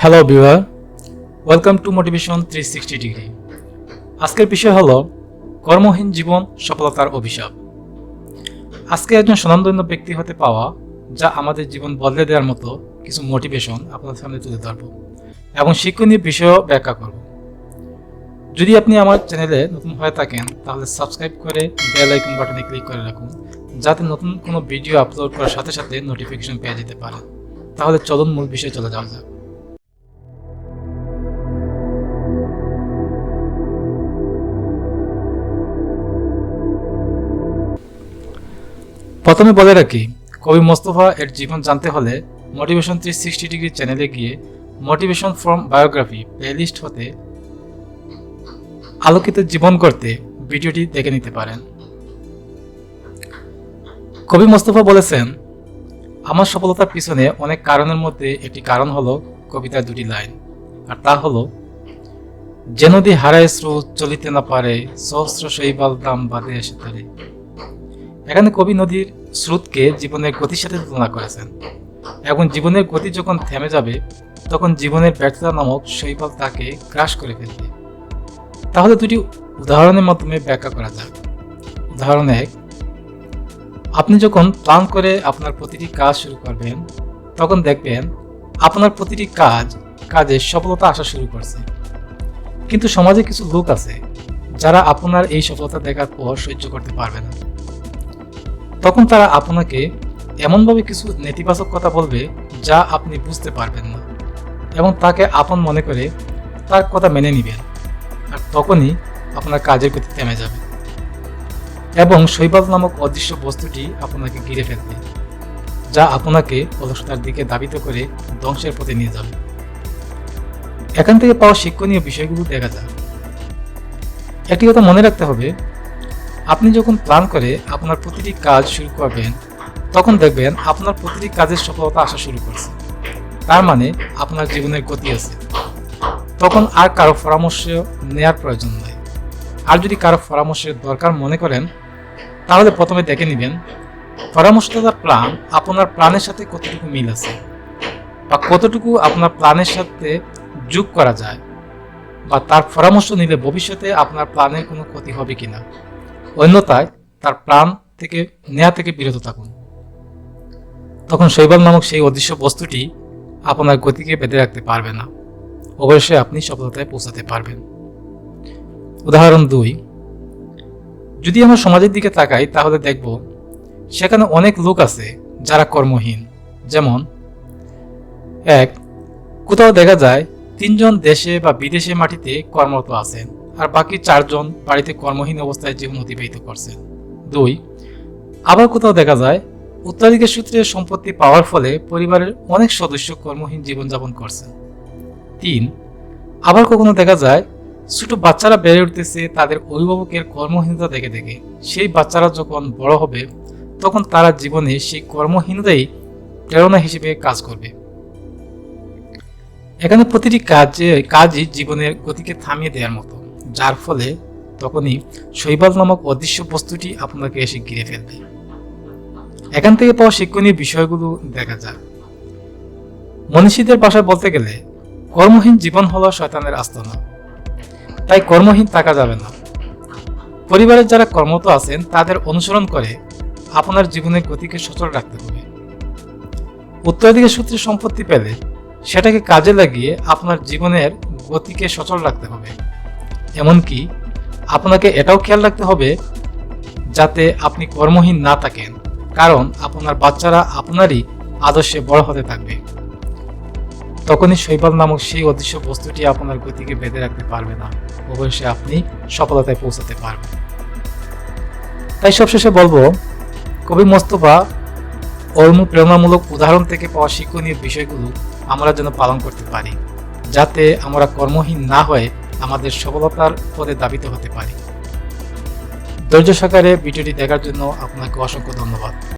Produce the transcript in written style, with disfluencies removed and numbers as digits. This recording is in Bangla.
Hello viewer, welcome to motivation 360 degree. আজকের বিষয় হলো কর্মহীন জীবন সফলতার অভিশাপ। আজকে একজন স্বনামধন্য ব্যক্তি হতে পাওয়া, যা আমাদের জীবন বদলে দেওয়ার মতো কিছু মোটিভেশন আপনাদের সামনে তুলে ধরব এবং শিক্ষণীয় বিষয়ও ব্যাখ্যা করব। যদি আপনি আমার চ্যানেলে নতুন হয়ে থাকেন তাহলে সাবস্ক্রাইব করে বেল আইকন বাটনে ক্লিক করে রাখুন, যাতে নতুন কোনো ভিডিও আপলোড করার সাথে সাথে নোটিফিকেশন পেয়ে যেতে পারে। তাহলে চলুন মূল বিষয়ে চলে যাওয়া যাক। প্রথমে বলে রাখি, কবি মোস্তফা এর জীবন জানতে হলে মোটিভেশন 360 ডিগ্রি চ্যানেলে গিয়ে মোটিভেশন ফ্রম বায়োগ্রাফি প্লেলিস্ট হতে আলোকিত জীবন করতে ভিডিওটি দেখে নিতে পারেন। কবি মোস্তফা বলেছেন, আমার সফলতার পিছনে অনেক কারণের মধ্যে একটি কারণ হলো কবিতার দুটি লাইন, আর তা হলো, যে নদী হারায় স্রোত চলিতে না পারে, সহস্র শৈবাল দাম বাদে এসে তারে। এখানে কবি নদীর স্রোতকে জীবনের গতির সাথে তুলনা করেছেন এবং জীবনের গতি যখন থেমে যাবে তখন জীবনের ব্যর্থতা নামক শৈবাল তাকে গ্রাস করে ফেলবে। তাহলে দুটি উদাহরণের মাধ্যমে ব্যাখ্যা করা যাক। উদাহরণ 1, আপনি যখন প্ল্যান করে আপনার প্রতিটি কাজ শুরু করবেন তখন দেখবেন আপনার প্রতিটি কাজে সফলতা আসা শুরু করছে, কিন্তু সমাজে কিছু লোক আছে যারা আপনার এই সফলতা দেখার পর সহ্য করতে পারবে না। তখন তারা আপনাকে এমনভাবে কিছু নেতিবাচক কথা বলবে যা আপনি বুঝতে পারবেন না এবং তাকে আপন মনে করে তার কথা মেনে নিবেন, আর তখনই আপনার কাজের গতি থেমে যাবে এবং শৈবাল নামক অদৃশ্য বস্তুটি আপনাকে ঘিরে ফেলবে, যা আপনাকে অলসতার দিকে ধাবিত করে ধ্বংসের পথে নিয়ে যাবে। এখান থেকে পাওয়া শিক্ষণীয় বিষয়গুলো দেখা যায়। একটি কথা মনে রাখতে হবে, আপনি যখন প্ল্যান করে আপনার প্রতিটি কাজ শুরু করবেন তখন দেখবেন আপনার প্রতিটি কাজের সফলতা আসা শুরু করছে, তার মানে আপনার জীবনের গতি আছে। তখন আর কারো পরামর্শ নেওয়ার প্রয়োজন নাই। আর যদি কারো পরামর্শের দরকার মনে করেন তাহলে প্রথমে দেখে নেবেন পরামর্শদাতার প্ল্যান আপনার প্ল্যানের সাথে কতটুকু মিল আছে, বা কতটুকু আপনার প্ল্যানের সাথে যোগ করা যায়, বা তার পরামর্শ নিলে ভবিষ্যতে আপনার প্ল্যানের কোনো ক্ষতি হবে কিনা। অন্যথায় তার প্ল্যান থেকে নেওয়া থেকে বিরত থাকুন। তখন শৈবাল নামক সেই অদৃশ্য বস্তুটি আপনার গতিকে বেঁধে রাখতে পারবে না, অবশ্যই আপনি সফলতায় পৌঁছাতে পারবেন। উদাহরণ 2, যদি আমরা সমাজের দিকে তাকাই তাহলে দেখব সেখানে অনেক লোক আছে যারা কর্মহীন। যেমন 1, কোথাও দেখা যায় 3 জন দেশে বা বিদেশে মাটিতে কর্মরত আছেন আর বাকি 4 জন বাড়িতে কর্মহীন অবস্থায় জীবন অতিবাহিত করছেন। 2, আবার কোথাও দেখা যায় উত্তরাধিকার সূত্রে সম্পত্তি পাওয়ার ফলে পরিবারের অনেক সদস্য কর্মহীন জীবনযাপন করছেন। 3, আবার কখনো দেখা যায় ছোট বাচ্চারা বেড়ে উঠতেছে তাদের অভিভাবকের কর্মহীনতা দেখে দেখে। সেই বাচ্চারা যখন বড় হবে তখন তারা জীবনে সেই কর্মহীনতাই প্রেরণা হিসেবে কাজ করবে। এখানে প্রতিটি কাজই জীবনের গতিকে থামিয়ে দেওয়ার মতো, যার ফলে তখনই শৈবাল নামক অদৃশ্য বস্তুটি আপনাকে এসে ঘিরে ফেলবে। এখান থেকে পাওয়া শিক্ষণীয় বিষয়গুলো দেখা যায়। মনীষীদের ভাষায় বলতে গেলে কর্মহীন জীবন হলো শয়তানের আস্তানা, তাই কর্মহীন থাকা যাবে না। পরিবারের যারা কর্মরত আছেন তাদের অনুসরণ করে আপনার জীবনের গতিকে সচল রাখতে হবে। উত্তরাধিকার সূত্রে সম্পত্তি পেলে সেটাকে কাজে লাগিয়ে আপনার জীবনের গতিকে সচল রাখতে হবে। এমনকি আপনাকে এটাও খেয়াল রাখতে হবে যাতে আপনি কর্মহীন না থাকেন, কারণ আপনার বাচ্চারা আপনারই আদর্শে বড় হতে থাকবে। তখনই শৈবাল নামক সেই অদৃশ্য বস্তুটি আপনার গতিকে বেঁধে রাখতে পারবে না, অবশ্যই আপনি সফলতায় পৌঁছাতে পারবেন। তাই সবশেষে বলবো, কবি মোস্তফা অনুপ্রেরণামূলক উদাহরণ থেকে পাওয়া শিক্ষণীয় বিষয়গুলো আমরা যেন পালন করতে পারি, যাতে আমরা কর্মহীন না হয়ে আমাদের সফলতার পথে ধাবিত হতে পারি। ধৈর্য সহকারে ভিডিওটি দেখার জন্য আপনাকে অসংখ্য ধন্যবাদ।